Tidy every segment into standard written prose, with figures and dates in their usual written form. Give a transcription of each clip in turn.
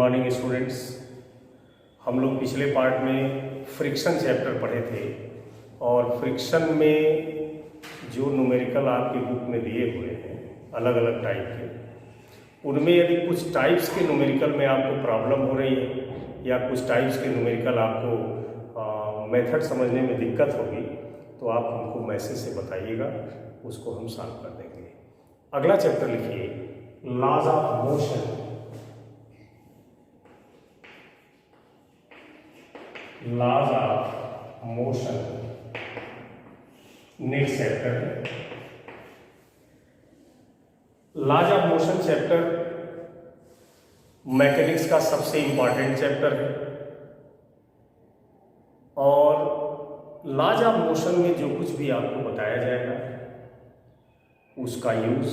Morning students. हम लोग पिछले पार्ट में फ्रिक्शन चैप्टर पढ़े थे और फ्रिक्शन में जो न्यूमेरिकल आपकी बुक में दिए हुए हैं अलग अलग टाइप के, उनमें यदि कुछ टाइप्स के न्यूमेरिकल में आपको प्रॉब्लम हो रही है या कुछ टाइप्स के न्यूमेरिकल आपको मेथड समझने में दिक्कत होगी तो आप हमको मैसेज से बताइएगा, उसको हम सॉल्व कर देंगे। अगला चैप्टर लिखिए, laws of motion. Laws of motion next chapter है। Laws of motion chapter mechanics का सबसे इंपॉर्टेंट चैप्टर है और लॉज ऑफ मोशन में जो कुछ भी आपको बताया जाएगा उसका यूज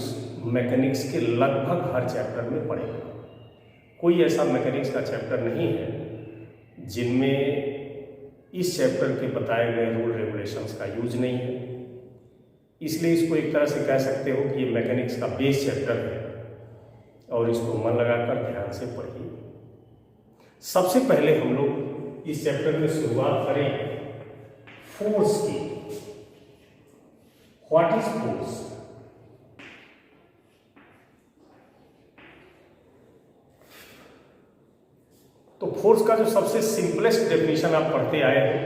मैकेनिक्स के लगभग हर चैप्टर में पड़ेगा। कोई ऐसा मैकेनिक्स का चैप्टर नहीं है जिनमें इस चैप्टर के बताए गए रूल रेगुलेशंस का यूज नहीं है। इसलिए इसको एक तरह से कह सकते हो कि ये मैकेनिक्स का बेस चैप्टर है और इसको मन लगाकर ध्यान से पढ़िए। सबसे पहले हम लोग इस चैप्टर में शुरुआत करें फोर्स की। What is force? तो फोर्स का जो सबसे सिंपलेस्ट डेफिनेशन आप पढ़ते आए हैं,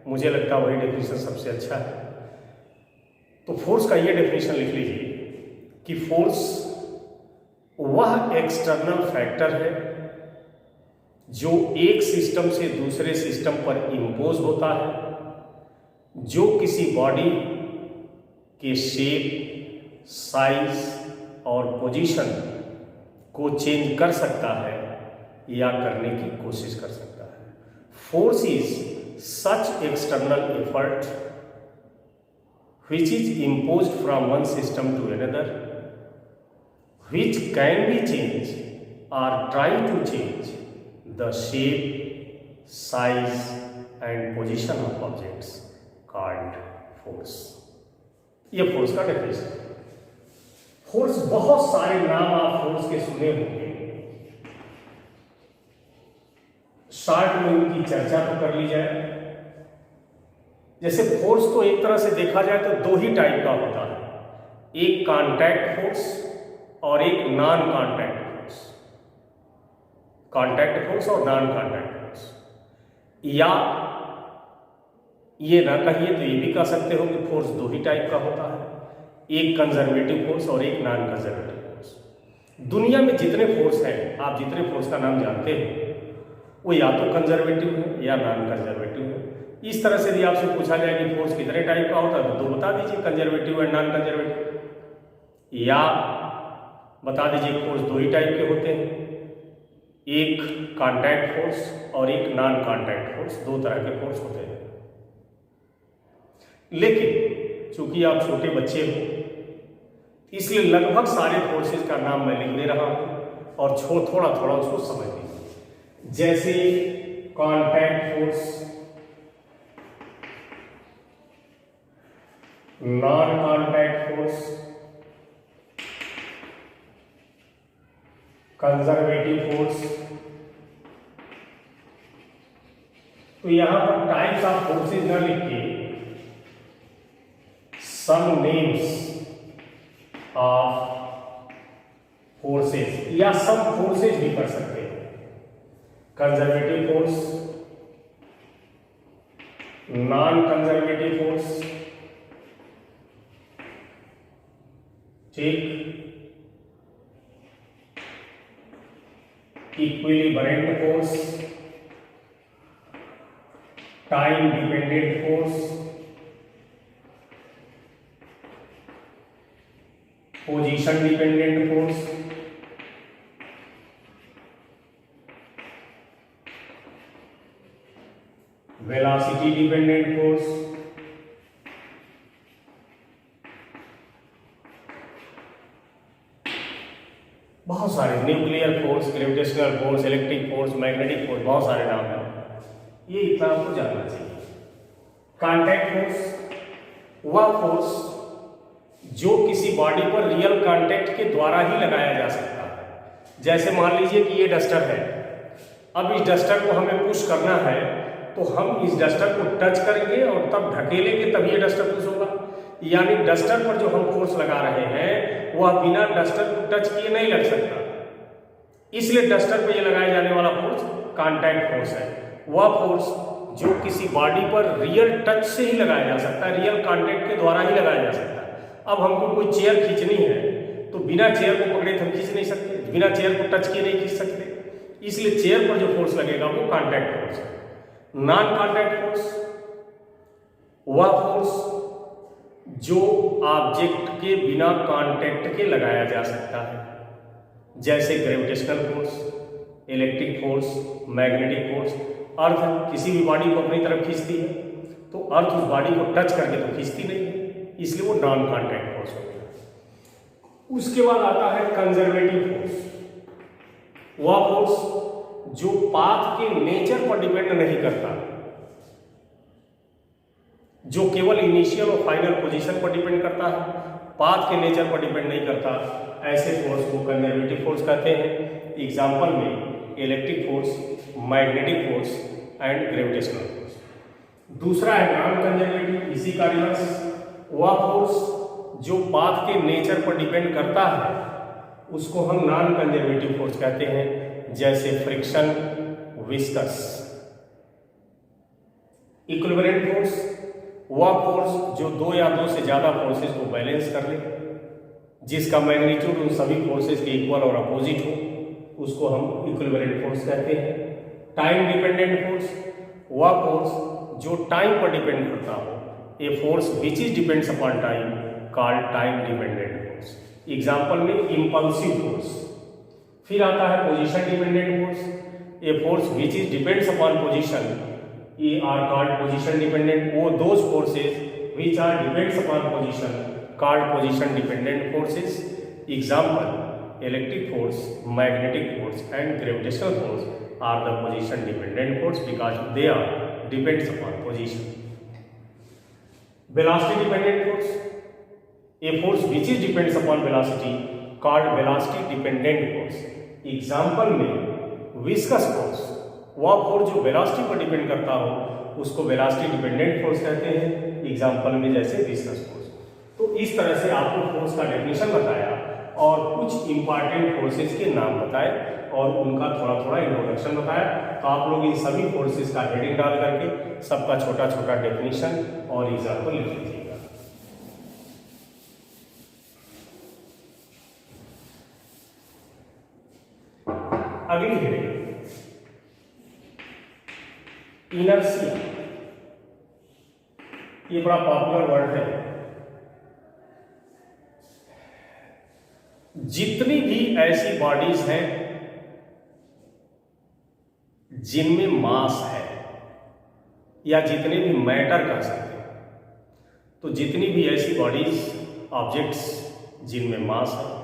मुझे लगता है वही डेफिनेशन सबसे अच्छा है। तो फोर्स का ये डेफिनेशन लिख लीजिए कि फोर्स वह एक्सटर्नल फैक्टर है जो एक सिस्टम से दूसरे सिस्टम पर इम्पोज होता है, जो किसी बॉडी के शेप, साइज और पोजीशन को चेंज कर सकता है या करने की कोशिश कर सकता है। Force is such external effort which is imposed from one system to another, which can be changed or try to change the shape, size and position of objects called force। ये फोर्स का definition है। Force, बहुत सारे नाम आप force के सुने होंगे, शॉर्ट में उनकी चर्चा तो कर ली जाए। जैसे फोर्स तो एक तरह से देखा जाए तो दो ही टाइप का होता है, एक कांटेक्ट फोर्स और एक non contact force. Contact force और नॉन कांटेक्ट फोर्स, या ये ना कहिए तो ये भी कह सकते हो कि फोर्स दो ही टाइप का होता है, एक कंजर्वेटिव फोर्स और एक नॉन कंजर्वेटिव फोर्स। दुनिया में जितने फोर्स हैं, आप जितने फोर्स का नाम जानते हैं वो या तो कंजर्वेटिव है या नॉन कंजर्वेटिव है। इस तरह से यदि आपसे पूछा जाए कि फोर्स कितने टाइप का होता है तो बता दीजिए, कंजर्वेटिव एंड नॉन कंजर्वेटिव, या बता दीजिए फोर्स दो ही टाइप के होते हैं, एक कांटेक्ट फोर्स और एक नॉन कांटेक्ट फोर्स। दो तरह के फोर्स होते हैं। लेकिन चूंकि आप छोटे बच्चे हो इसलिए लगभग सारे फोर्सेस का नाम मैं लिख दे रहा हूं और थोड़ा थोड़ा उसको समझ लीजिए। जैसे contact force, non contact force, conservative force. तो यहां पर टाइप्स ऑफ फोर्सेज न लिख के सम नेम्स ऑफ फोर्सेज या सम फोर्सेज भी कर सकते हैं। Conservative force, non conservative force, ठीक, equilibrant force, time dependent force, position dependent force, velocity dependent force, बहुत सारे, nuclear force, gravitational force, electric force, magnetic force, बहुत सारे नाम हैं। ये इतना आपको जानना चाहिए। कांटेक्ट फोर्स वह फोर्स जो किसी बॉडी पर रियल कांटेक्ट के द्वारा ही लगाया जा सकता है। जैसे मान लीजिए कि ये डस्टर है अब इस डस्टर को हमें पुश करना है तो हम इस डस्टर को टच करेंगे और तब ढकेलेंगे, तब ये डस्टर पुश होगा। यानी डस्टर पर जो हम फोर्स लगा रहे हैं वह बिना डस्टर को टच किए नहीं लग सकता, इसलिए डस्टर पर यह लगाए जाने वाला फोर्स कॉन्टैक्ट फोर्स है। वह फोर्स जो किसी बॉडी पर रियल टच से ही लगाया जा सकता है, रियल कॉन्टैक्ट के द्वारा ही लगाया जा सकता है। अब हमको कोई चेयर खींचनी है तो बिना चेयर को पकड़े हम खींच नहीं सकते, बिना चेयर को टच किए नहीं खींच सकते, इसलिए चेयर पर जो फोर्स लगेगा वो कॉन्टैक्ट फोर्स है। नॉन कॉन्टैक्ट फोर्स वह फोर्स जो ऑब्जेक्ट के बिना कॉन्टैक्ट के लगाया जा सकता है, जैसे gravitational force, electric force, magnetic force. अर्थ किसी भी बॉडी को अपनी तरफ खींचती है तो अर्थ उस बॉडी को टच करके तो खींचती नहीं है, इसलिए वो नॉन कॉन्टैक्ट फोर्स हो गया। उसके बाद आता है कंजर्वेटिव फोर्स। वह फोर्स जो पाथ के नेचर पर डिपेंड नहीं करता, जो केवल इनिशियल और फाइनल पोजीशन पर डिपेंड करता है, पाथ के नेचर पर डिपेंड नहीं करता, ऐसे फोर्स को कंजर्वेटिव फोर्स कहते हैं। एग्जाम्पल में electric force, magnetic force and gravitational force. दूसरा है नॉन कंजर्वेटिव, इसी का रिवर्स। वह फोर्स जो पाथ के नेचर पर डिपेंड करता है उसको हम नॉन कंजर्वेटिव फोर्स कहते हैं, जैसे फ्रिक्शन, विस्कस। इक्विवेलेंट फोर्स वह फोर्स जो दो या दो से ज्यादा फोर्सेस को बैलेंस कर ले, जिसका मैग्नीट्यूड उन सभी फोर्सेस के इक्वल और अपोजिट हो, उसको हम इक्विवेलेंट फोर्स कहते हैं। टाइम डिपेंडेंट फोर्स वह फोर्स जो टाइम पर डिपेंड करता हो, a force which is depends upon time called time dependent force. Example में इंपल्सिव फोर्स। फिर आता है position dependent force, a force which is depends upon position, ये आर कॉल्ड पोजीशन डिपेंडेंट। वो those forces which are depends upon position called position dependent forces. Example electric force, magnetic force and gravitational force are the position dependent force because they are depends upon position. Velocity dependent force, a force which is depends upon velocity called velocity dependent force. Example में viscous force, वह force जो velocity पर depend करता हो उसको velocity dependent force कहते हैं। Example में जैसे विस्कस फोर्स। तो इस तरह से आपको फोर्स का डेफिनेशन बताया और कुछ इंपॉर्टेंट फोर्सेस के नाम बताए और उनका थोड़ा थोड़ा इंट्रोडक्शन बताया। तो आप लोग इन सभी फोर्सेस का हेडिंग डाल करके सबका छोटा छोटा डेफिनेशन और एग्जाम्पल लिख लीजिएगा। अगली हेडिंग इनर्शिया। ये बड़ा पॉपुलर वर्ड है। जितनी भी ऐसी बॉडीज हैं जिनमें मास है या जितने भी मैटर कर सकते हैं, तो जितनी भी ऐसी बॉडीज, ऑब्जेक्ट्स जिनमें मास है,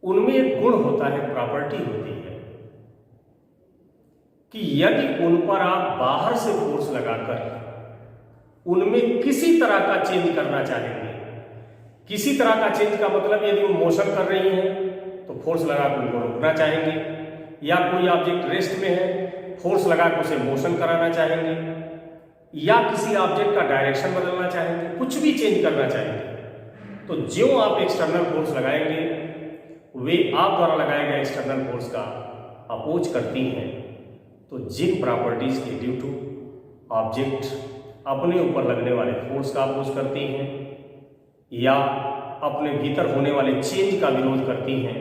उनमें एक गुण होता है, प्रॉपर्टी होती है कि यदि उन पर आप बाहर से फोर्स लगाकर उनमें किसी तरह का चेंज करना चाहेंगे, किसी तरह का चेंज का मतलब यदि वो मोशन कर रही हैं तो फोर्स लगाकर उनको रोकना चाहेंगे, या कोई ऑब्जेक्ट रेस्ट में है फोर्स लगाकर उसे मोशन कराना चाहेंगे, या किसी ऑब्जेक्ट का डायरेक्शन बदलना चाहेंगे, कुछ भी चेंज करना चाहेंगे, तो जो आप एक्सटर्नल फोर्स लगाएंगे वे आप द्वारा लगाए गए एक्सटर्नल फोर्स का अपोज करती हैं। तो जिन प्रॉपर्टीज के ड्यू टू ऑब्जेक्ट अपने ऊपर लगने वाले फोर्स का अपोज करती हैं या अपने भीतर होने वाले चेंज का विरोध करती हैं,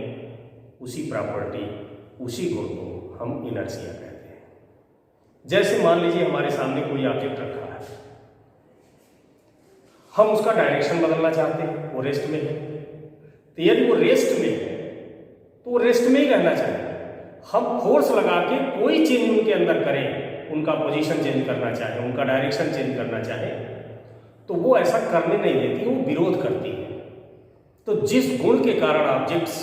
उसी प्रॉपर्टी, उसी गुण को हम इनर्शिया कहते हैं। जैसे मान लीजिए हमारे सामने कोई ऑब्जेक्ट रखा है, हम उसका डायरेक्शन बदलना चाहते हैं, वो रेस्ट में है, तो यदि वो रेस्ट में है तो वो रेस्ट में ही रहना चाहिए। हम फोर्स लगा के कोई चेंज उनके अंदर करें, उनका पोजीशन चेंज करना चाहे, उनका डायरेक्शन चेंज करना चाहे, तो वो ऐसा करने नहीं देती, वो विरोध करती है। तो जिस गुण के कारण ऑब्जेक्ट्स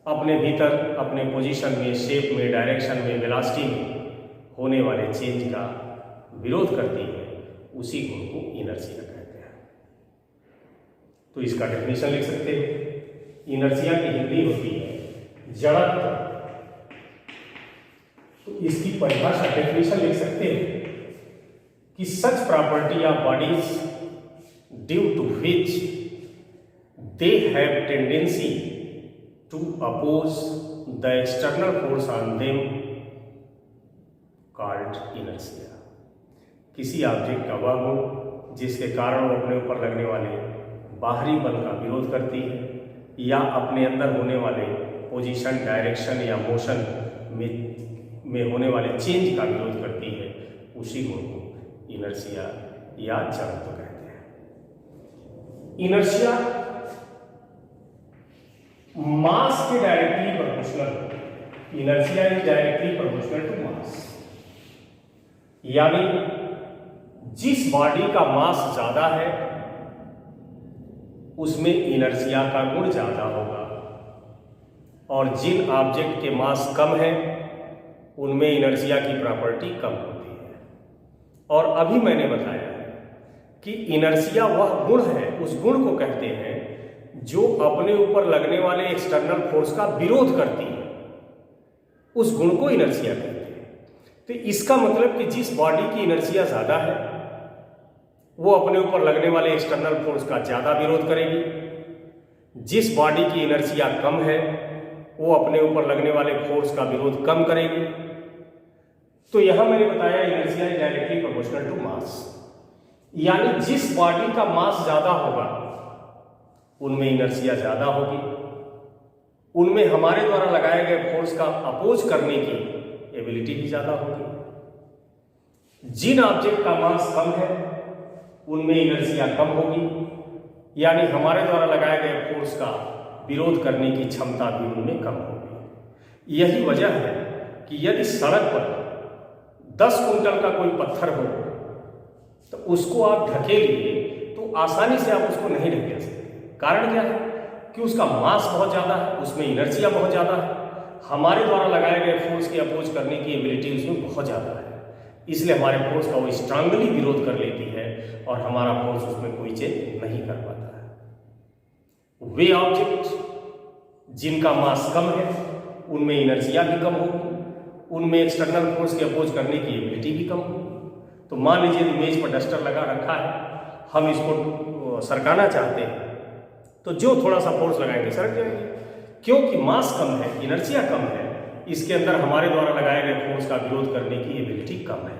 अपने भीतर, अपने पोजीशन में, शेप में, डायरेक्शन में, वेलोसिटी में होने वाले चेंज का विरोध करती है, उसी गुण को इनर्शिया कहते हैं। तो इसका डेफिनेशन लिख सकते हैं। इनर्शिया की हिंदी होती है जड़त्व तो इसकी परिभाषा डेफिनेशन लिख सकते हैं कि such property of bodies due to which they have tendency to oppose the external force on them called inertia. किसी ऑब्जेक्ट का वह गुण जिसके कारण वो अपने ऊपर लगने वाले बाहरी बल का विरोध करती है या अपने अंदर होने वाले पोजीशन, डायरेक्शन या मोशन में होने वाले चेंज का विरोध करती है, उसी गुण को इनर्शिया या जड़त्व कहते हैं। इनर्शिया मास के directly proportional, inertia is directly proportional to mass, यानी जिस बॉडी का मास ज्यादा है उसमें इनर्शिया का गुण ज्यादा होगा, और जिन ऑब्जेक्ट के मास कम है उनमें इनर्शिया की प्रॉपर्टी कम होती है। और अभी मैंने बताया कि इनर्शिया वह गुण है, उस गुण को कहते हैं जो अपने ऊपर लगने वाले एक्सटर्नल फोर्स का विरोध करती है, उस गुण को इनर्शिया कहते हैं। तो इसका मतलब कि जिस बॉडी की इनर्शिया ज्यादा है वो अपने ऊपर लगने वाले एक्सटर्नल फोर्स का ज्यादा विरोध करेगी, जिस बॉडी की इनर्शिया कम है वो अपने ऊपर लगने वाले फोर्स का विरोध कम करेगी। तो यहां मैंने बताया inertia is directly proportional to mass, यानी जिस बॉडी का मास ज्यादा होगा उनमें इनर्शिया ज्यादा होगी, उनमें हमारे द्वारा लगाए गए फोर्स का अपोज करने की एबिलिटी भी ज्यादा होगी। जिन ऑब्जेक्ट का मास कम है उनमें इनर्शिया कम होगी, यानी हमारे द्वारा लगाए गए फोर्स का विरोध करने की क्षमता भी उनमें कम होगी। यही वजह है कि यदि सड़क पर 10 कुंटल का कोई पत्थर हो तो उसको आप ढकेलिए तो आसानी से आप उसको नहीं ढकेल सकते। कारण क्या है कि उसका मास बहुत ज़्यादा है, उसमें इनर्शिया बहुत ज़्यादा है, हमारे द्वारा लगाए गए फोर्स के अपोज करने की एबिलिटी उसमें बहुत ज़्यादा है, इसलिए हमारे फोर्स का वो स्ट्रांगली विरोध कर लेती है और हमारा फोर्स उसमें कोई चेंज नहीं कर पाता है। वे ऑब्जेक्ट जिनका मास कम है उनमें इनर्शिया भी कम होगी, उनमें एक्सटर्नल फोर्स के अपोज करने की एबिलिटी भी कम होगी। तो मान लीजिए इमेज पर डस्टर लगा रखा है, हम इसको सरकाना चाहते हैं तो जो थोड़ा सा फोर्स लगाएंगे सरक जाएंगे, क्योंकि मास कम है, इनर्शिया कम है, इसके अंदर हमारे द्वारा लगाए गए फोर्स का विरोध करने की एबिलिटी कम है,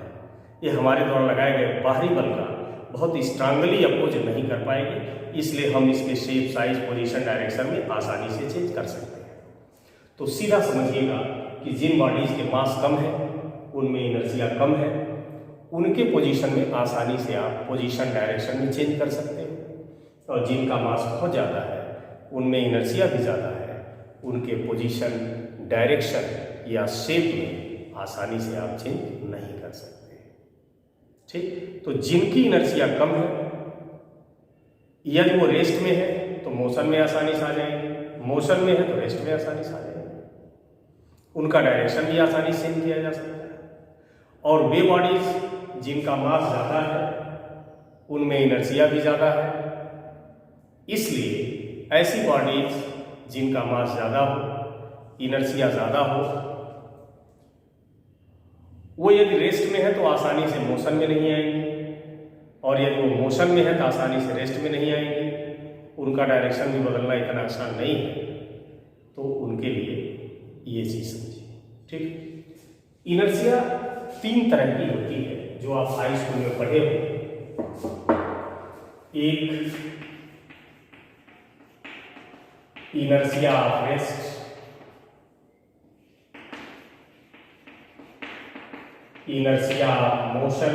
ये हमारे द्वारा लगाए गए बाहरी बल का बहुत स्ट्रांगली अपोज नहीं कर पाएगी, इसलिए हम इसके शेप, साइज, पोजीशन, डायरेक्शन में आसानी से चेंज कर सकते हैं। तो सीधा समझिएगा कि जिन बॉडीज के मास कम है उनमें इनर्शिया कम है, उनके पोजीशन में आसानी से आप पोजीशन, डायरेक्शन में चेंज कर सकते हैं, और जिनका मास बहुत ज़्यादा है उनमें इनर्शिया भी ज़्यादा है, उनके पोजीशन, डायरेक्शन या शेप में आसानी से आप चेंज नहीं कर सकते। ठीक, तो जिनकी इनर्शिया कम है यदि वो रेस्ट में है तो मोशन में आसानी से आ जाएंगे, मोशन में है तो रेस्ट में आसानी से आ जाएंगे, उनका डायरेक्शन भी आसानी से चेंज किया जा सकता है। और वे बॉडीज जिनका मास ज़्यादा है उनमें इनर्शिया भी ज़्यादा है, इसलिए ऐसी बॉडीज जिनका मास ज़्यादा हो, इनर्शिया ज़्यादा हो, वो यदि रेस्ट में है तो आसानी से मोशन में नहीं आएंगी, और यदि वो मोशन में है तो आसानी से रेस्ट में नहीं आएंगी, उनका डायरेक्शन भी बदलना इतना आसान नहीं है, तो उनके लिए ये चीज़ समझिए। ठीक, इनर्शिया 3 तरह की होती है जो आप हाई स्कूल में पढ़े हो। एक inertia of rest, inertia of motion,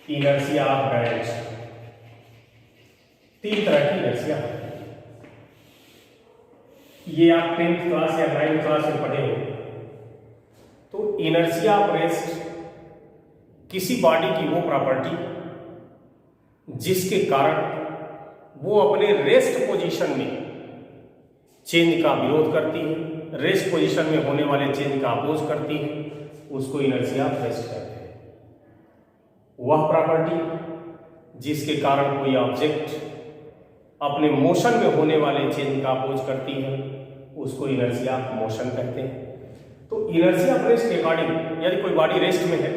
inertia of direction. 3 तरह की इनर्शिया है। ये आप 10th क्लास या 9th क्लास में पढ़े हो। तो इनर्शिया ऑफ रेस्ट किसी बॉडी की वो प्रॉपर्टी जिसके कारण वो अपने रेस्ट पोजीशन में चेंज का विरोध करती है, रेस्ट पोजीशन में होने वाले चेंज का अपोज करती है, उसको इनर्शिया ऑफ रेस्ट कहते हैं। वह प्रॉपर्टी जिसके कारण कोई ऑब्जेक्ट अपने मोशन में होने वाले चेंज का अपोज करती है, उसको इनर्शिया ऑफ मोशन कहते हैं। तो इनर्शिया ऑफ रेस्ट के अकॉर्डिंग यदि कोई बॉडी रेस्ट में है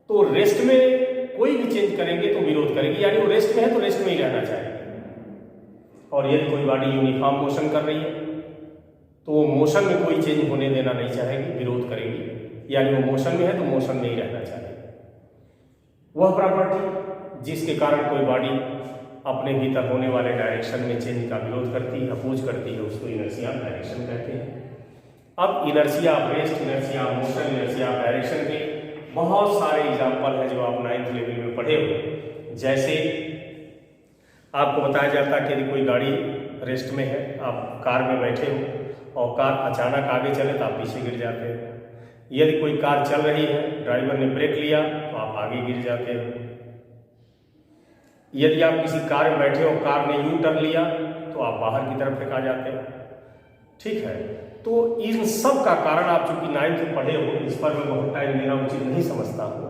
तो रेस्ट में कोई भी चेंज करेंगे तो विरोध करेगी, यानी वो रेस्ट में है तो रेस्ट में ही रहना चाहिए। और यदि कोई बॉडी यूनिफॉर्म मोशन कर रही है तो वो मोशन में कोई चेंज होने देना नहीं चाहेगी, विरोध करेगी, यानी वो मोशन में है तो मोशन में ही रहना चाहिए। वह प्रॉपर्टी जिसके कारण कोई बॉडी अपने भीतर होने वाले डायरेक्शन में चेंज का विरोध करती है, अपोज करती है, उसको इनर्शिया ऑफ डायरेक्शन कहते हैं। अब inertia of rest, inertia of motion, inertia of direction के बहुत सारे एग्जाम्पल हैं जो आप 9th लेवल में पढ़े हो। जैसे आपको बताया जाता है कि यदि कोई गाड़ी रेस्ट में है, आप कार में बैठे हो और कार अचानक आगे चले तो आप पीछे गिर जाते हो। यदि कोई कार चल रही है, ड्राइवर ने ब्रेक लिया तो आप आगे गिर जाते हो। यदि आप किसी कार में बैठे हो, कार ने यू टर्न लिया तो आप बाहर की तरफ फेंका जाते हो। ठीक है, तो इन सब का कारण आप चूंकि 9th में पढ़े हो, इस पर मैं बहुत टाइम देना उचित नहीं समझता हूँ,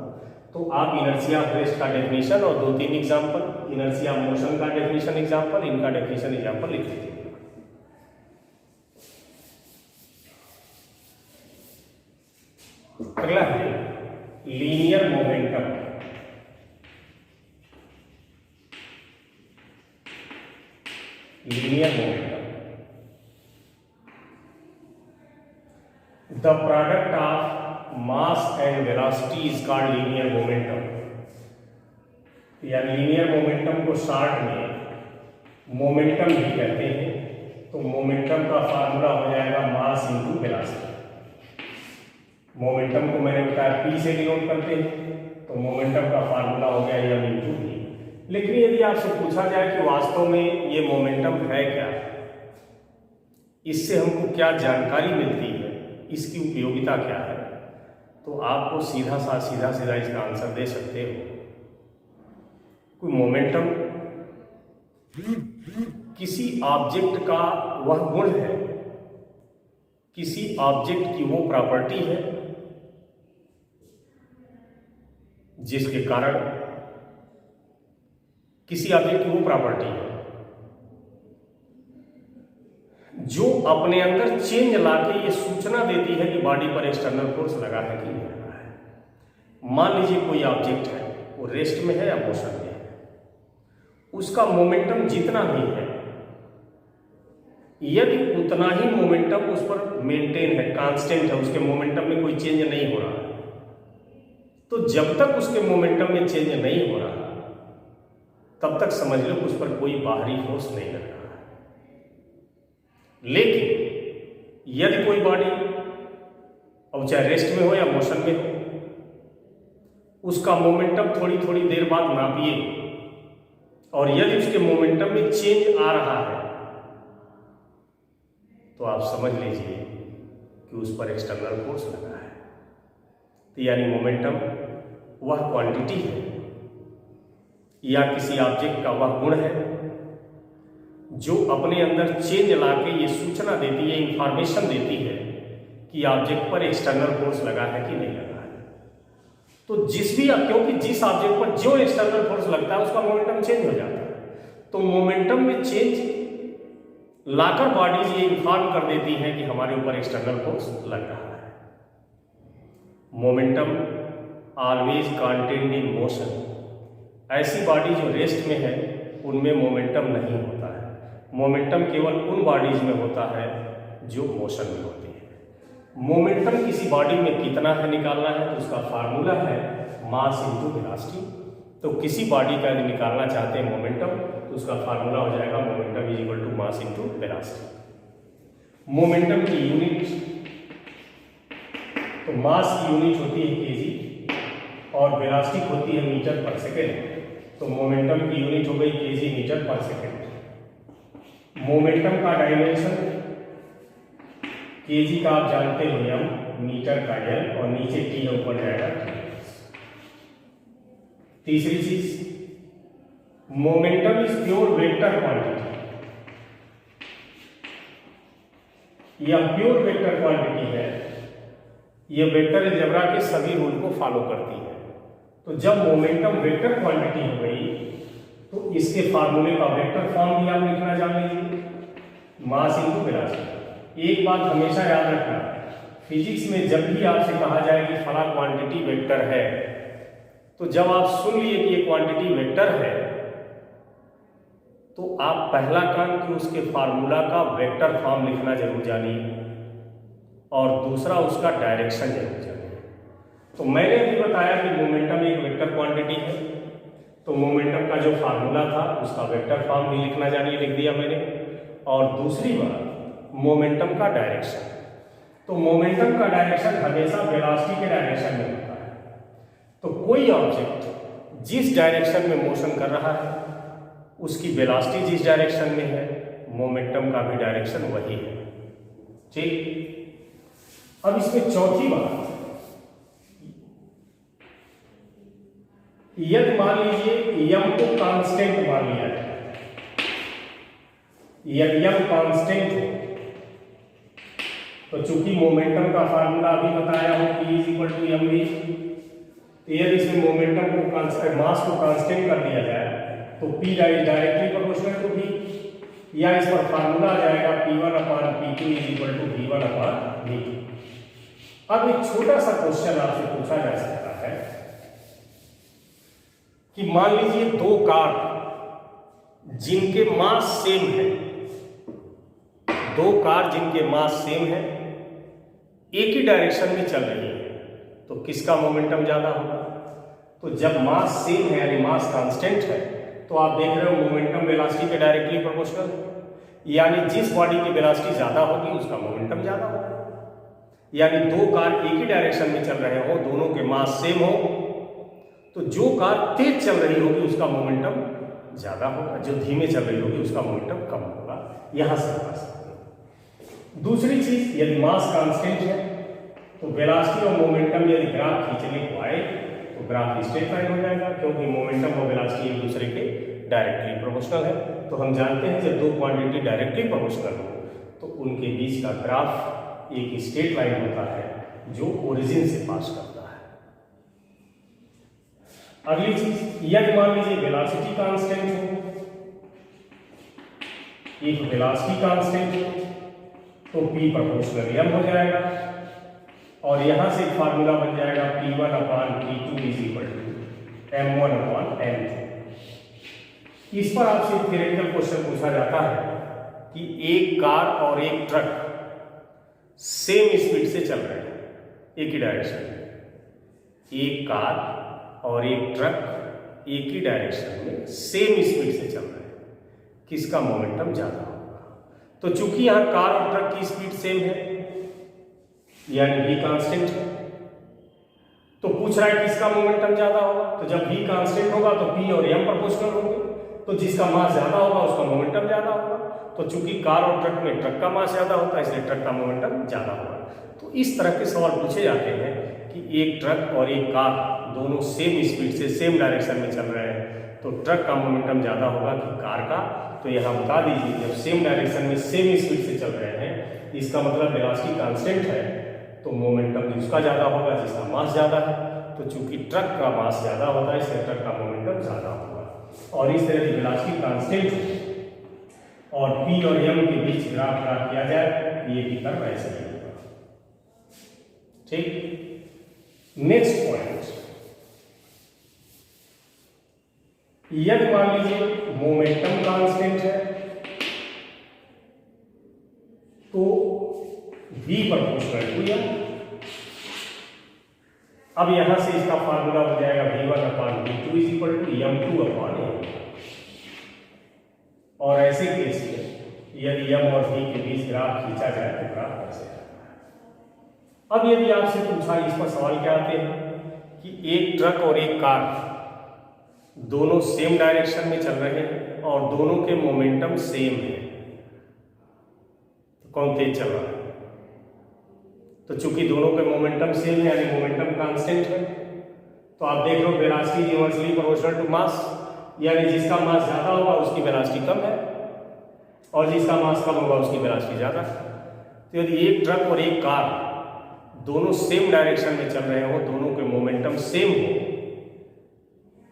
तो आप इनर्शिया ऑफ रेस्ट का डेफिनेशन और 2-3 एग्जाम्पल, इनर्शिया ऑफ मोशन का डेफिनेशन एग्जाम्पल, इनका डेफिनेशन एग्जाम्पल लिख लीजिए। अगला है linear momentum. Linear momentum, the product of mass and velocity is called linear momentum. या लीनियर मोमेंटम को शॉर्ट में मोमेंटम भी कहते हैं। तो मोमेंटम का फार्मूला हो जाएगा मास इंटू वेलोसिटी। मोमेंटम को मैंने बताया पी से डिनोट करते हैं, तो मोमेंटम का फार्मूला हो गया एम इंटू वी। लेकिन यदि आपसे पूछा जाए कि वास्तव में ये मोमेंटम है क्या, इससे हमको क्या जानकारी मिलती है, इसकी उपयोगिता क्या है, तो आपको सीधा इसका आंसर दे सकते हो। कोई मोमेंटम किसी ऑब्जेक्ट का वह गुण है, किसी ऑब्जेक्ट की वो प्रॉपर्टी है जिसके कारण, किसी ऑब्जेक्ट की वो प्रॉपर्टी है जो अपने अंदर चेंज लाके ये सूचना देती है कि बॉडी पर एक्सटर्नल फोर्स लगा है कि नहीं लगा है। मान लीजिए कोई ऑब्जेक्ट है, वो रेस्ट में है या मोशन में है, उसका मोमेंटम जितना भी है, यदि उतना ही मोमेंटम उस पर मेंटेन है, कांस्टेंट है, उसके मोमेंटम में कोई चेंज नहीं हो रहा है, तो जब तक उसके मोमेंटम में चेंज नहीं हो रहा तब तक समझ लो उस पर कोई बाहरी फोर्स नहीं लग रहा है। लेकिन यदि कोई बॉडी, अब चाहे रेस्ट में हो या मोशन में हो, उसका मोमेंटम थोड़ी थोड़ी देर बाद नापिए और यदि उसके मोमेंटम में चेंज आ रहा है तो आप समझ लीजिए कि उस पर एक्सटर्नल फोर्स लगा है। तो यानी मोमेंटम वह क्वांटिटी है या किसी ऑब्जेक्ट का वह गुण है जो अपने अंदर चेंज लाके ये सूचना देती है, इंफॉर्मेशन देती है कि ऑब्जेक्ट पर एक्सटर्नल फोर्स लगा है कि नहीं लगा है। तो क्योंकि जिस ऑब्जेक्ट पर जो एक्सटर्नल फोर्स लगता है उसका मोमेंटम चेंज हो जाता है, तो मोमेंटम में चेंज लाकर बॉडीज ये इंफॉर्म कर देती है कि हमारे ऊपर एक्सटर्नल फोर्स लग रहा है। Momentum always contained in motion. ऐसी बॉडी जो रेस्ट में है उनमें मोमेंटम नहीं होता है। मोमेंटम केवल उन बॉडीज में होता है जो मोशन में होती है। मोमेंटम किसी बॉडी में कितना है निकालना है तो उसका फार्मूला है मास इंटू वेलोसिटी। तो किसी बॉडी का यदि निकालना चाहते हैं मोमेंटम तो उसका फार्मूला हो जाएगा momentum is equal to mass into velocity. Momentum की यूनिट, तो मास की यूनिट होती है केजी और वेलोसिटी होती है मीटर पर सेकेंड। तो मोमेंटम की यूनिट हो गई केजी मीटर पर सेकेंड। मोमेंटम का डायमेंशन केजी का आप जानते हो एम, मीटर का एल और नीचे टी ऊपर जाएगा। तीसरी चीज, momentum is pure vector quantity. यह प्योर वेक्टर क्वांटिटी है, यह वेक्टर अलजेब्रा के सभी रूल को फॉलो करती है। तो जब मोमेंटम वेक्टर क्वांटिटी हो गई तो इसके फार्मूले का वेक्टर फॉर्म भी आप लिखना जान लीजिए, मास इनटू वेलोसिटी। एक बात हमेशा याद रखना, फिजिक्स में जब भी आपसे कहा जाए कि फला क्वांटिटी वेक्टर है, तो जब आप सुन लिए कि ये क्वांटिटी वेक्टर है, तो आप पहला काम कि उसके फार्मूला का वेक्टर फॉर्म लिखना जरूर जानिए, और दूसरा उसका डायरेक्शन जरूर जानिए। तो मैंने अभी बताया कि मोमेंटम एक वेक्टर क्वांटिटी है, तो मोमेंटम का जो फार्मूला था उसका वेक्टर फॉर्म भी लिखना जानिए, लिख दिया मैंने। और दूसरी बात, मोमेंटम का डायरेक्शन। तो मोमेंटम का डायरेक्शन हमेशा वेलोसिटी के डायरेक्शन में होता है। तो कोई ऑब्जेक्ट जिस डायरेक्शन में मोशन कर रहा है उसकी वेलोसिटी जिस डायरेक्शन में है, मोमेंटम का भी डायरेक्शन वही है। ठीक। अब इसमें चौथी बात, यदि मान लीजिए यम को कांस्टेंट मान लिया जाए, यदि यम कांस्टेंट हो, तो चूंकि मोमेंटम का फार्मूला अभी बताया हो P = mv, तो यदि इसमें मोमेंटम को मास को कांस्टेंट कर दिया जाए तो P directly proportional to V, या इस पर फार्मूला आ जाएगा P1/P2 = V1/V। अब एक छोटा सा क्वेश्चन आपसे पूछा जा सकता है कि मान लीजिए दो कार जिनके मास सेम है, दो कार जिनके मास सेम है, एक ही डायरेक्शन में चल रही है, तो किसका मोमेंटम ज्यादा होगा? तो जब मास सेम है यानी मास कांस्टेंट है, तो आप देख रहे हो मोमेंटम वेलोसिटी के डायरेक्टली प्रोपोर्शनल है, यानी जिस बॉडी की वेलोसिटी ज्यादा होगी उसका मोमेंटम ज्यादा होगा। यानी दो कार एक ही डायरेक्शन में चल रहे हो, दोनों के मास सेम हो, तो जो कार तेज चल रही होगी उसका मोमेंटम ज्यादा होगा, जो धीमे चल रही होगी उसका मोमेंटम कम होगा। यहां से बता सकते हैं। दूसरी चीज, यदि मास कांस्टेंट है तो वेलोसिटी और मोमेंटम यदि ग्राफ खींचने को आए तो ग्राफ स्ट्रेट लाइन हो जाएगा, क्योंकि मोमेंटम और वेलोसिटी एक दूसरे के डायरेक्टली प्रोपोर्शनल है। तो हम जानते हैं जब दो क्वांटिटी डायरेक्टली प्रोपोर्शनल हो तो उनके बीच का ग्राफ एक स्ट्रेट लाइन होता है जो ओरिजिन से पास करता है। अगली चीज, यदि मान लीजिए वेलोसिटी कांस्टेंट हो, एक वेलोसिटी कांस्टेंट हो, तो P प्रोपोर्शनल m हो जाएगा, और यहां से फार्मूला बन जाएगा P1/P2 = m1/m2। इस पर आपसे थ्योरेटिकल क्वेश्चन पूछा जाता है कि एक कार और एक ट्रक सेम स्पीड से चल रहे हैं, एक ही डायरेक्शन में। एक कार और एक ट्रक एक ही डायरेक्शन में सेम स्पीड से चल रहे हैं, किसका मोमेंटम ज्यादा होगा? तो चूंकि यहां कार और ट्रक की स्पीड सेम है यानी v कांस्टेंट है, तो पूछ रहा है किसका मोमेंटम ज्यादा होगा। तो जब v कांस्टेंट होगा तो P और m प्रोपोर्शनल होंगे, तो जिसका मास ज्यादा होगा उसका मोमेंटम ज्यादा होगा। तो चूंकि कार और ट्रक में ट्रक का मास ज्यादा होता है, इसलिए ट्रक का मोमेंटम ज्यादा होगा। तो इस तरह के सवाल पूछे जाते हैं कि एक ट्रक और एक कार दोनों सेम स्पीड से सेम डायरेक्शन में चल रहे हैं, तो ट्रक का मोमेंटम ज्यादा होगा कि कार का? तो यहाँ बता दीजिए, जब सेम डायरेक्शन में सेम स्पीड से चल रहे हैं, इसका मतलब वेलोसिटी कांस्टेंट है, तो मोमेंटम जिसका ज्यादा होगा, जिसका मास ज्यादा है। तो चूंकि ट्रक का मास ज्यादा होता है, इसलिए ट्रक का मोमेंटम ज्यादा होगा। और इस तरह की वेलोसिटी कांस्टेंट और P और m के बीच ग्राफ ड्रा किया जाए, ये भी कर्व ऐसे ही होगा। ठीक। नेक्स्ट पॉइंट, यदि मान लीजिए मोमेंटम कांस्टेंट है तो v प्रोपोर्शनल टू m। अब यहां से इसका फार्मूला हो जाएगा V1/V2 = m2/m। और ऐसे केस में यदि m और v के बीच ग्राफ खींचा जाए तो ग्राफ ऐसे आता है। अब यदि आपसे पूछा, इस पर सवाल क्या आते हैं कि एक ट्रक और एक कार दोनों सेम डायरेक्शन में चल रहे हैं और दोनों के मोमेंटम सेम है, तो कौन तेज चल रहा है? तो चूंकि दोनों के मोमेंटम सेम है यानी मोमेंटम कांस्टेंट है, तो आप देख रहे हो velocity inversely proportional to mass, यानी जिसका मास ज्यादा होगा उसकी वेलोसिटी कम है और जिसका मास कम होगा उसकी वेलोसिटी ज्यादा है। तो यदि एक ट्रक और एक कार दोनों सेम डायरेक्शन में चल रहे हो, दोनों के मोमेंटम सेम हो,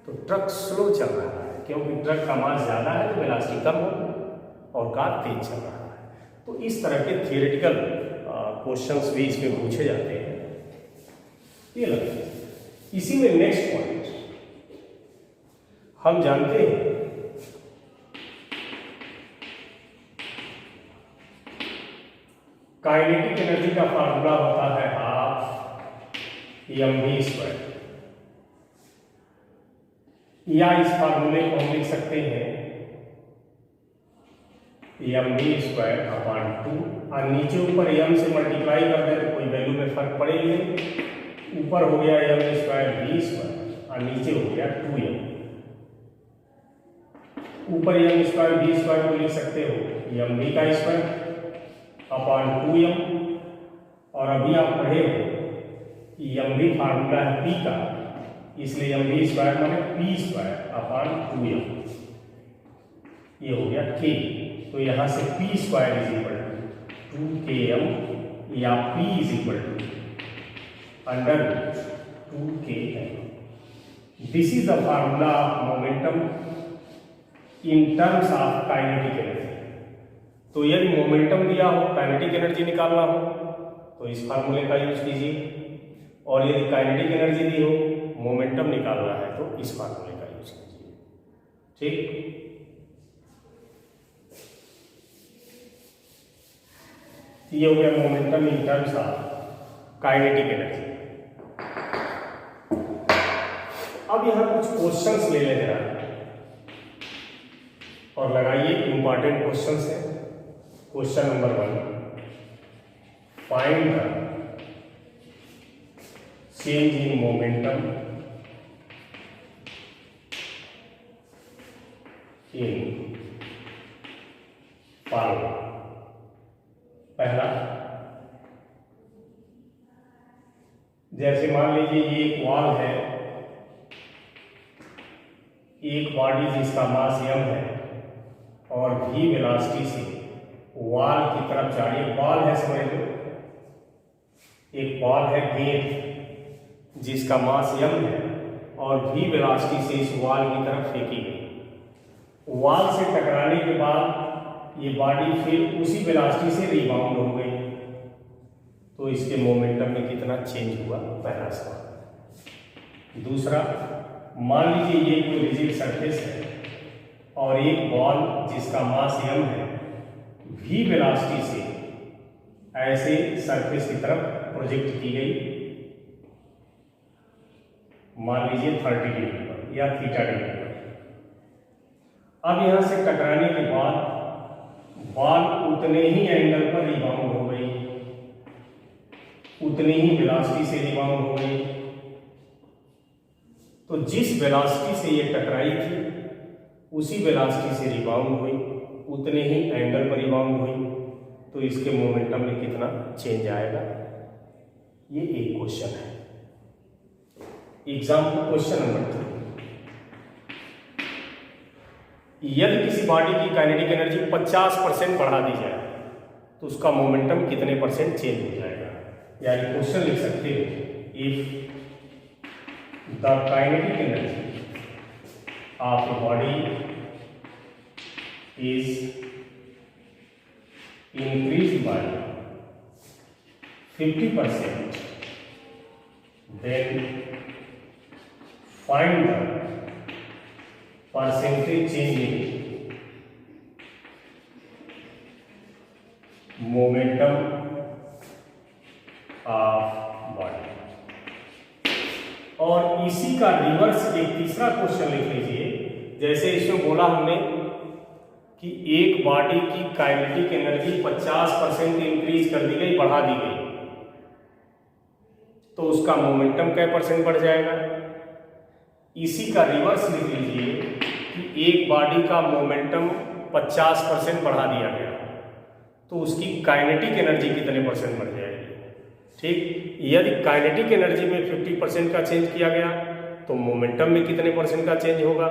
तो ट्रक स्लो चल रहा है क्योंकि ड्रग का मास ज़्यादा है तो वेलोसिटी कम होगी और कार तेज चल रहा है। तो इस तरह के थियोरेटिकल क्वेश्चंस भी इसमें पूछे जाते हैं। ये लगता है। इसी में नेक्स्ट पॉइंट हम जानते हैं काइनेटिक एनर्जी का फार्मूला होता है हाफ mv², या इस फार्मूले को हम लिख सकते हैं mv²/2, और नीचे ऊपर m से मल्टीप्लाई कर दें तो कोई वैल्यू में फर्क पड़ेगी। ऊपर हो गया mv²v² और नीचे हो गया 2m। ऊपर m²v² को लिख सकते हो mv²/2m, और अभी आप पढ़े हो कि mv फार्मूला है p का, इसलिए mv² माने p²/2m। ये हो गया k, तो यहाँ से p² = 2km या p = √2km। This is the formula of momentum in terms of kinetic energy. तो यदि मोमेंटम दिया हो, काइनेटिक एनर्जी निकालना हो तो इस फार्मूले का यूज कीजिए, और यदि काइनेटिक एनर्जी दी हो, मोमेंटम निकालना है तो इस फार्मूले का यूज कीजिए। ठीक, ये हो गया momentum in terms of kinetic energy. अब यहां कुछ क्वेश्चंस ले लें जरा और लगाइए, इंपॉर्टेंट क्वेश्चंस है। Question number 1, find the change in momentum in following. पहला, जैसे मान लीजिए ये एक वॉल है, एक बॉडी जिसका मास m है और v वेलोसिटी से वॉल की तरफ जा रही है। बॉल है, समझ लो, एक बॉल है गेंद जिसका मास m है और v वेलोसिटी से इस वॉल की तरफ फेंकी गई। वॉल से टकराने के बाद ये बॉडी फिर उसी वेलोसिटी से रिबाउंड हो गई, तो इसके मोमेंटम में कितना चेंज हुआ, पहला सवाल। दूसरा, मान लीजिए ये कोई रिजिड सरफेस है और एक बॉल जिसका मास m है v वेलोसिटी से ऐसे सरफेस की तरफ प्रोजेक्ट की गई, मान लीजिए 30 डिग्री पर या थीटा डिग्री पर। अब यहां से टकराने के बाद बॉल उतने ही एंगल पर रिबाउंड हो गई, उतनी ही वेलोसिटी से रिबाउंड हो गई। तो जिस वेलोसिटी से ये टकराई थी उसी वेलोसिटी से रिबाउंड हुई, उतने ही एंगल पर रिबाउंड हुई, तो इसके मोमेंटम में कितना चेंज आएगा, ये एक क्वेश्चन है। एग्जाम्पल क्वेश्चन नंबर 3, यदि किसी बॉडी की काइनेटिक एनर्जी 50% बढ़ा दी जाए तो उसका मोमेंटम कितने % चेंज हो जाएगा। यानी क्वेश्चन लिख सकते हो, if the kinetic energy of a body is increase by 50%, then find the percentage change in momentum of body. और इसी का रिवर्स एक तीसरा क्वेश्चन लिख लीजिए। जैसे इसमें बोला हमने कि एक बॉडी की काइनेटिक एनर्जी 50% इंक्रीज कर दी गई, बढ़ा दी गई, तो उसका मोमेंटम क्या % बढ़ जाएगा। इसी का रिवर्स लिख लीजिए कि एक बॉडी का मोमेंटम 50% बढ़ा दिया गया, तो उसकी काइनेटिक एनर्जी कितने % बढ़ जाएगी। ठीक, यदि काइनेटिक एनर्जी में 50% का चेंज किया गया तो मोमेंटम में कितने % का चेंज होगा।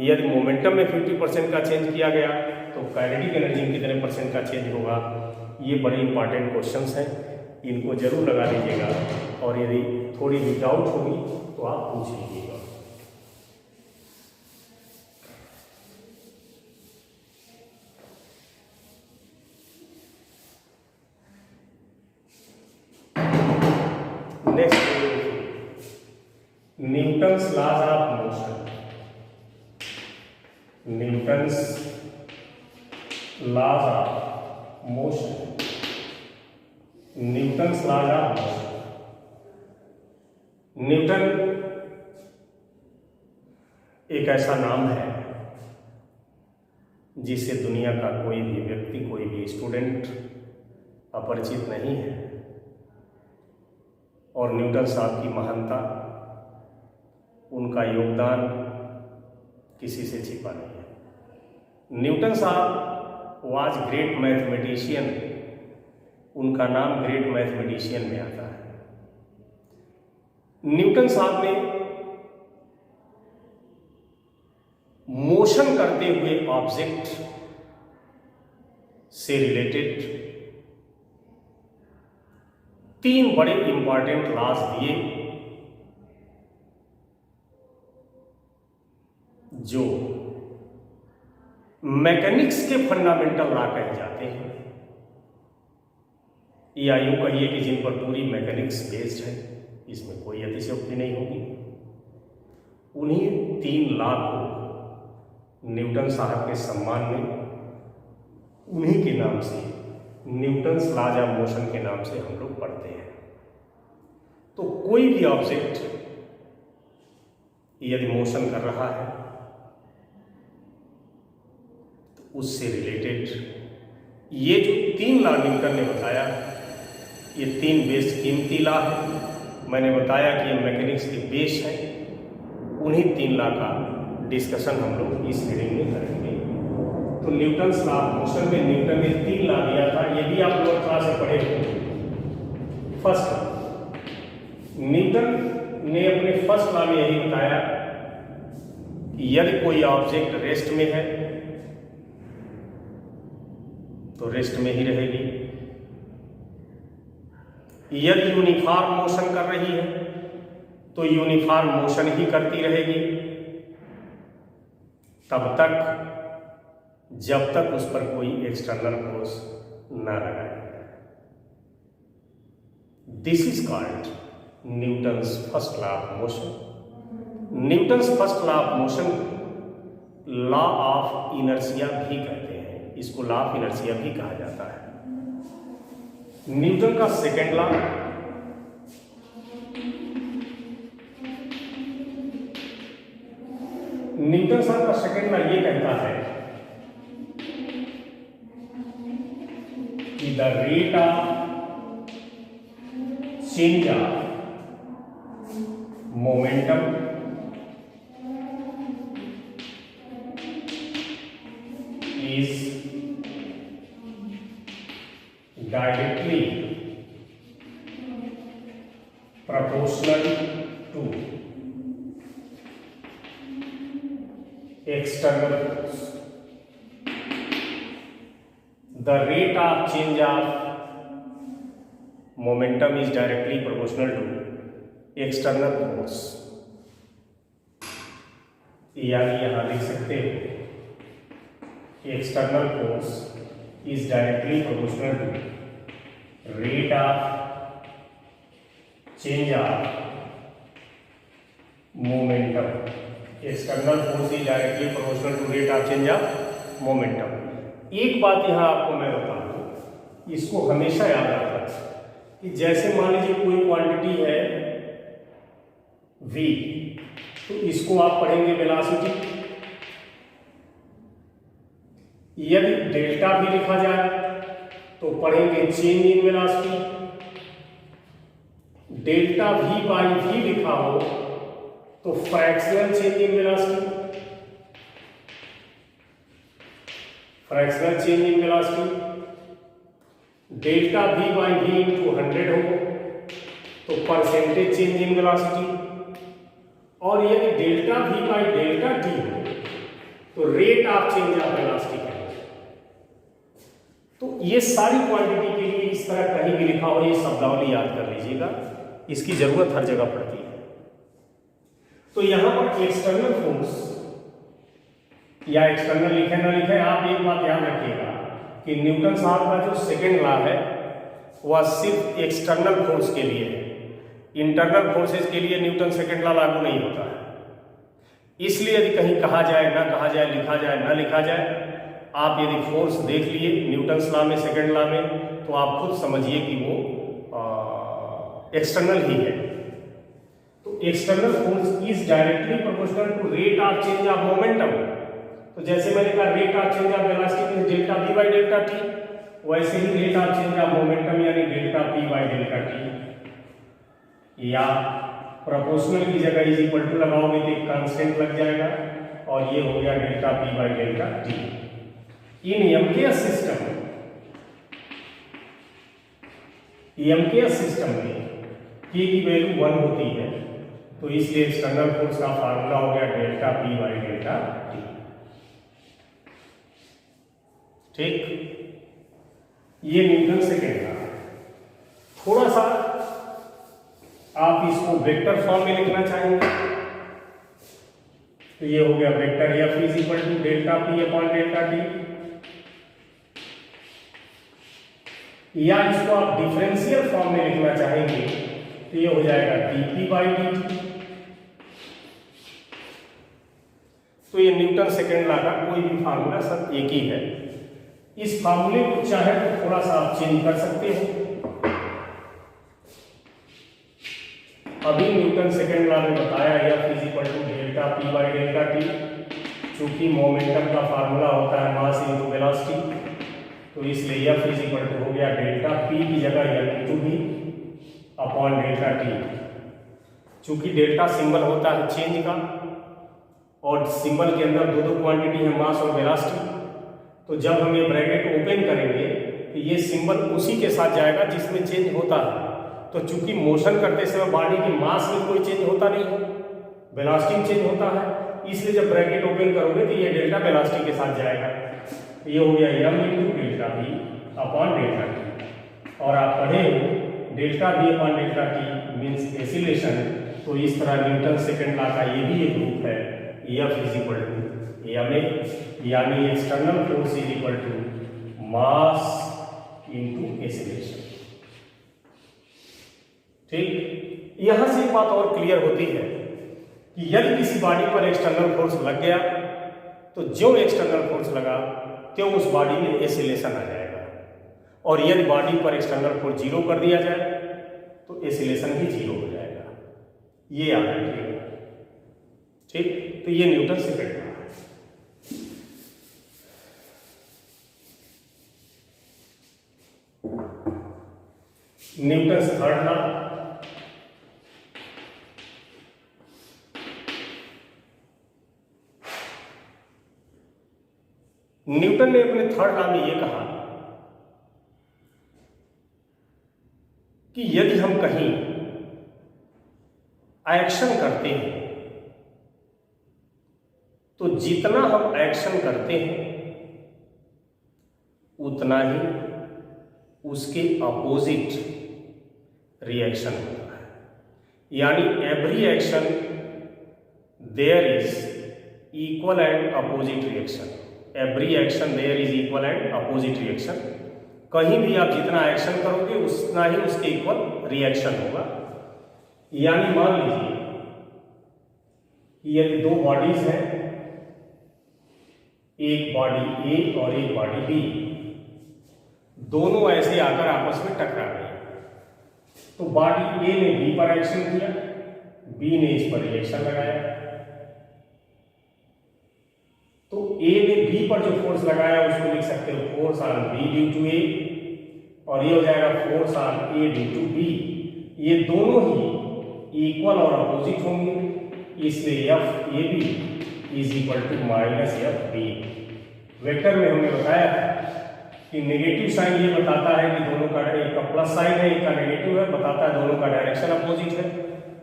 यदि मोमेंटम में 50% का चेंज किया गया तो काइनेटिक एनर्जी में कितने % का चेंज होगा। ये बड़े इंपॉर्टेंट क्वेश्चंस हैं, इनको जरूर लगा लीजिएगा, और यदि थोड़ी भी डाउट होगी तो आप पूछ लीजिएगा। Newton's laws of motion, Newton's laws of motion, Newton's laws of motion. Newton एक ऐसा नाम है जिससे दुनिया का कोई भी व्यक्ति, कोई भी स्टूडेंट अपरिचित नहीं है, और न्यूटन साहब की महानता, उनका योगदान किसी से छिपा नहीं है। न्यूटन साहब वाज ग्रेट मैथमेटिशियन, उनका नाम ग्रेट मैथमेटिशियन में आता है। न्यूटन साहब ने मोशन करते हुए ऑब्जेक्ट से रिलेटेड 3 बड़े इंपॉर्टेंट लॉज दिए जो मैकेनिक्स के फंडामेंटल लॉ कहे जाते हैं, या यूं कहिए कि जिन पर पूरी मैकेनिक्स बेस्ड है, इसमें कोई अतिशयोक्ति नहीं होगी। उन्हीं 3 लॉ को न्यूटन साहब के सम्मान में, उन्हीं के नाम से, न्यूटन्स लॉज ऑफ मोशन के नाम से हम लोग पढ़ते हैं। तो कोई भी ऑब्जेक्ट यदि मोशन कर रहा है तो उससे रिलेटेड ये जो 3 लॉ न्यूटन ने बताया, ये 3 बेस कीमती लॉ है। मैंने बताया कि ये मैकेनिक्स के बेस है। उन्हीं 3 लॉ का डिस्कशन हम लोग इस रीडिंग में करेंगे। तो न्यूटन्स लॉ ऑफ मोशन में न्यूटन ने 3 लॉ दिया था, ये भी आप लोग क्लास से पढ़े हो। फर्स्ट, न्यूटन ने अपने फर्स्ट लॉ में यही बताया कि यदि कोई ऑब्जेक्ट रेस्ट में है तो रेस्ट में ही रहेगी, यदि यूनिफॉर्म मोशन कर रही है तो यूनिफॉर्म मोशन ही करती रहेगी तब तक जब तक उस पर कोई एक्सटर्नल फोर्स न लगाए। This is called Newton's first law of motion. Newton's first law of motion law of inertia भी कहते हैं, इसको लॉ ऑफ इनर्शिया भी कहा जाता है। न्यूटन का सेकेंड लॉ, न्यूटन साहब का सेकेंड लॉ ये कहता है कि the rate of change of momentum is directly proportional to external force. The rate of change of momentum is directly proportional to external force. यानी यहां लिख सकते हो external force is directly proportional to rate of change of momentum. External force is directly proportional to rate of change of momentum. एक बात यहाँ आपको मैं बता दूं, इसको हमेशा याद रखना कि जैसे मान लीजिए कोई क्वांटिटी है v, तो इसको आप पढ़ेंगे वेलोसिटी। यदि डेल्टा भी लिखा जाए तो पढ़ेंगे change in velocity. Delta v by v लिखा हो तो fractional change in velocity, fractional change in velocity. Delta v by v into 100 हो तो परसेंटेज चेंज इन वेलोसिटी। और यदि delta v by delta t हो तो rate of change of velocity है। तो ये सारी क्वांटिटी के लिए इस तरह कहीं भी लिखा हो, ये शब्दावली याद कर लीजिएगा, इसकी जरूरत हर जगह पड़ती है। तो यहां पर एक्सटर्नल फोर्स या एक्सटर्नल लिखे ना लिखे, आप एक बात याद रखिएगा कि न्यूटन साहब का जो सेकेंड लॉ है वह सिर्फ एक्सटर्नल फोर्स के लिए है। इंटरनल फोर्सेस के लिए न्यूटन सेकेंड लॉ लागू नहीं होता है। इसलिए यदि कहीं कहा जाए, ना कहा जाए, लिखा जाए, ना लिखा जाए, आप यदि फोर्स देख लिए न्यूटन्स लॉ में, सेकेंड लॉ में, तो आप खुद समझिए कि वो एक्सटर्नल ही है। तो external force is directly proportional to rate of change of momentum. तो जैसे मैंने कहा rate of change of velocity is delta v by delta T, वैसे ही rate of change of momentum यानी delta p by delta T, या proportional की जगह इज इक्वल टू लगाओगे तो एक कांस्टेंट लग जाएगा और ये हो गया delta p by delta T. In MKS system में k की वैल्यू 1 होती है, तो इसलिए एक्सटर्नल फोर्स का फार्मूला हो गया delta p by delta T. ठीक, ये न्यूटन सेकेंड लॉ। थोड़ा सा आप इसको वेक्टर फॉर्म में लिखना चाहेंगे तो ये हो गया vector F is equal to delta p upon delta T, या इसको आप डिफरेंशियल फॉर्म में लिखना चाहेंगे तो ये हो जाएगा dp बाई dt। तो ये न्यूटन सेकेंड लॉ का कोई भी फार्मूला सब एक ही है। इस फार्मूले को चाहे तो थोड़ा सा आप चेंज कर सकते हो। अभी न्यूटन सेकेंड लॉ में बताया F is equal to delta p by delta T, चूंकि मोमेंटम का फार्मूला होता है मास इनटू वेलोसिटी, तो इसलिए एफ इज इक्वल टू हो गया डेल्टा p की जगह L into v upon delta T. चूंकि डेल्टा सिंबल होता है चेंज का और सिंबल के अंदर दो क्वांटिटी है मास और वेलोसिटी, तो जब हम ये ब्रैकेट ओपन करेंगे तो ये सिंबल उसी के साथ जाएगा जिसमें चेंज होता है। तो चूंकि मोशन करते समय बॉडी की मास में कोई चेंज होता नहीं है, वेलोसिटी चेंज होता है, इसलिए जब ब्रैकेट ओपन करोगे तो ये डेल्टा वेलोसिटी के साथ जाएगा। ये हो गया M into delta V upon delta T. और आप पढ़े हो delta V upon delta T means acceleration, तो इस तरह न्यूटन सेकेंड लॉ का ये भी एक रूप है, F is equal to M A, यानी external force is equal to mass into acceleration. ठीक, यहां से एक बात और क्लियर होती है कि यदि किसी बॉडी पर एक्सटर्नल फोर्स लग गया तो जो एक्सटर्नल फोर्स लगा तो उस बॉडी में एसिलेशन आ जाएगा, और यदि बॉडी पर एक्सटर्नल फोर्स जीरो कर दिया जाए तो एसिलेशन भी जीरो हो जाएगा। ये याद रखिएगा। ठीक, तो ये Newton second law. Newton third law. Newton ने अपने थर्ड लॉ में यह कहा कि यदि हम कहीं एक्शन करते हैं तो जितना हम एक्शन करते हैं उतना ही उसके अपोजिट रिएक्शन होता है। यानी every action there is equal and opposite reaction. Every action there is equal and opposite reaction. कहीं भी आप जितना एक्शन करोगे उतना ही उसके इक्वल रिएक्शन होगा। यानी मान लीजिए कि यदि दो बॉडीज हैं, एक बॉडी ए और एक बॉडी बी, दोनों ऐसे आकर आपस में टकरा गए, तो बॉडी ए ने बी पर एक्शन किया, बी ने इस पर रिएक्शन लगाया, तो ए ने बी पर जो फोर्स लगाया उसको लिख सकते हो force on B due to A, और ये हो जाएगा force on A due to B. ये दोनों ही इक्वल और अपोजिट होंगे, इसलिए F A B is equal to minus F B. Vector में हमने बताया कि नेगेटिव साइन ये बताता है कि दोनों का, एक का प्लस साइन है एक का नेगेटिव है, बताता है दोनों का डायरेक्शन अपोजिट है,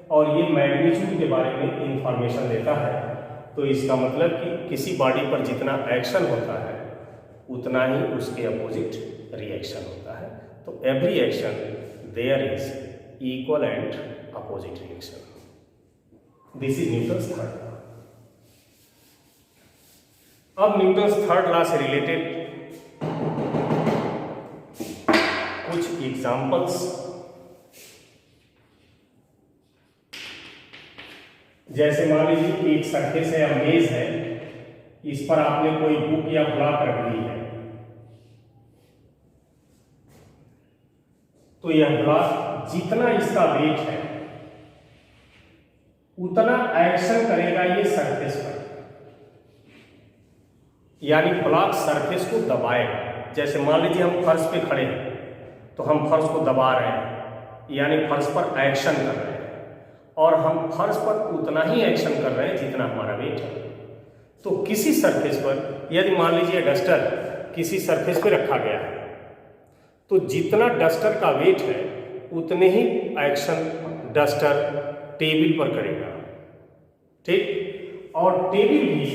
और ये मैग्नीट्यूड के बारे में इंफॉर्मेशन देता है। तो इसका मतलब कि किसी बॉडी पर जितना एक्शन होता है उतना ही उसके अपोजिट रिएक्शन होता है। तो every action there is equal and opposite reaction. This is Newton's third law. अब न्यूटन्स थर्ड लॉ से रिलेटेड कुछ एग्जाम्पल्स, जैसे मान लीजिए एक सरफेस है या मेज है, इस पर आपने कोई बुक या ब्लॉक रख दी है, तो यह ब्लॉक जितना इसका वेट है उतना एक्शन करेगा ये सरफेस पर, यानी ब्लॉक सरफेस को दबाएगा। जैसे मान लीजिए हम फर्श पे खड़े हैं तो हम फर्श को दबा रहे हैं, यानी फर्श पर एक्शन कर रहे हैं, और हम फर्श पर उतना ही एक्शन कर रहे हैं जितना हमारा वेट है। तो किसी सरफेस पर यदि मान लीजिए डस्टर किसी सरफेस पे रखा गया है, तो जितना डस्टर का वेट है उतने ही एक्शन डस्टर टेबल पर करेगा, ठीक, और टेबल भी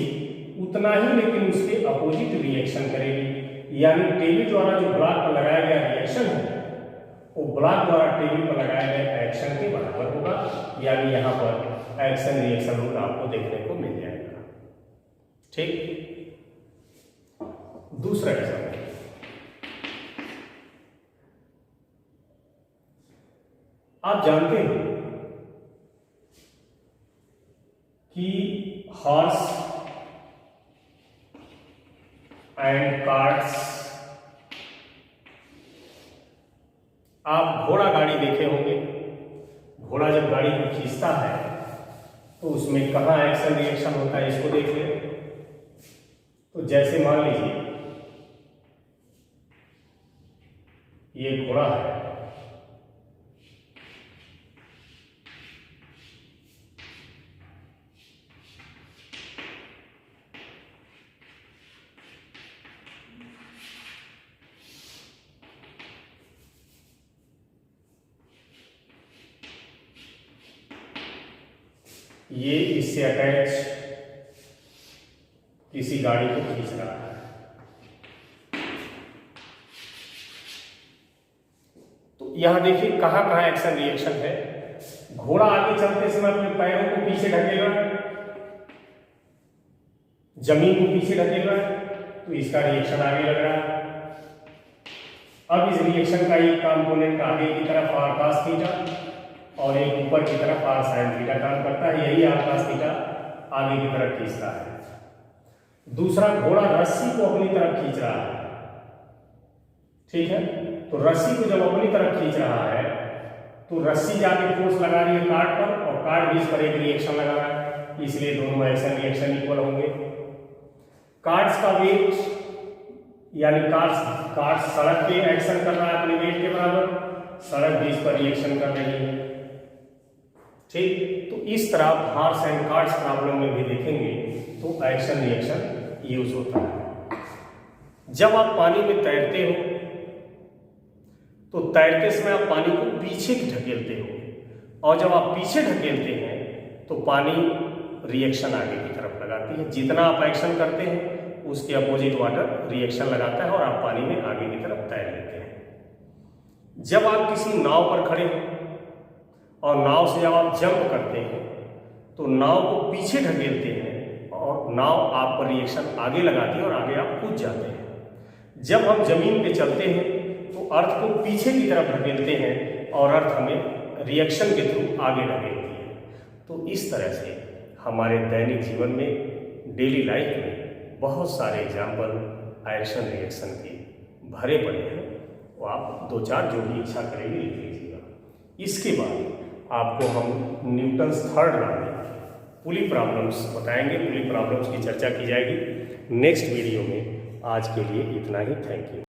उतना ही लेकिन उसके अपोजिट रिएक्शन करेगी, यानी टेबल द्वारा जो ब्लॉक पर लगाया गया रिएक्शन है वो ब्लॉक द्वारा टेबल पर लगाया गया एक्शन के बराबर होगा, यानी यहाँ पर एक्शन रिएक्शन रूल आपको देखने को मिल जाएगा, ठीक। दूसरा एग्जाम्पल, आप जानते हो कि हॉर्स एंड कार्ट्स, आप घोड़ा गाड़ी देखे होंगे। घोड़ा जब गाड़ी को खींचता है तो उसमें कहाँ एक्शन रिएक्शन होता है, इसको देख ले। तो जैसे मान लीजिए ये घोड़ा है, ये इससे अटैच किसी गाड़ी को खींच रहा है। तो यहां देखिए कहां कहां एक्शन रिएक्शन है। घोड़ा आगे चलते समय अपने पैरों को पीछे ढकेल रहा है, जमीन को पीछे ढकेल रहा है, तो इसका रिएक्शन आगे लग रहा है। अब इस रिएक्शन का एक कंपोनेंट आगे की तरफ r cos थीटा और एक ऊपर की तरफ r sin थीटा काम करता है, यही r cos थीटा आगे की तरफ खींचता है। दूसरा, घोड़ा रस्सी को अपनी तरफ खींच रहा है, ठीक है। तो रस्सी को जब अपनी तरफ खींच रहा है तो रस्सी जाके फोर्स लगा रही है कार्ड पर, और कार्ड भी इस पर एक रिएक्शन लगा रहा है, इसलिए दोनों एक्शन रिएक्शन इक्वल होंगे। कार्ड्स का वेट यानी कार्ड्स सड़क पे एक्शन कर रहा है अपने वेट के बराबर, सड़क भी इस पर रिएक्शन कर रही है, ठीक। तो इस तरह हॉर्स एंड कार्ड्स प्रॉब्लम में भी देखेंगे तो एक्शन रिएक्शन यूज होता है। जब आप पानी में तैरते हो तो तैरते समय आप पानी को पीछे ढकेलते हो, और जब आप पीछे ढकेलते हैं तो पानी रिएक्शन आगे की तरफ लगाती है। जितना आप एक्शन करते हैं उसके अपोजिट वाटर रिएक्शन लगाता है और आप पानी में आगे की तरफ तैर लेते हैं। जब आप किसी नाव पर खड़े हो और नाव से जब आप जंप करते हैं तो नाव को पीछे ढकेलते हैं और नाव आप पर रिएक्शन आगे लगाती है और आगे आप कूद जाते हैं। जब हम जमीन पे चलते हैं तो अर्थ को पीछे की तरफ ढकेलते हैं और अर्थ हमें रिएक्शन के थ्रू आगे ढकेलती है। तो इस तरह से हमारे दैनिक जीवन में, डेली लाइफ में बहुत सारे एग्जाम्पल एक्शन रिएक्शन के भरे पड़े हैं। वो आप दो चार जो भी इच्छा करेंगे लिख लीजिएगा। इसके बाद आपको हम न्यूटन्स थर्ड लॉ में पुली प्रॉब्लम्स बताएंगे, पुली प्रॉब्लम्स की चर्चा की जाएगी नेक्स्ट वीडियो में। आज के लिए इतना ही, थैंक यू।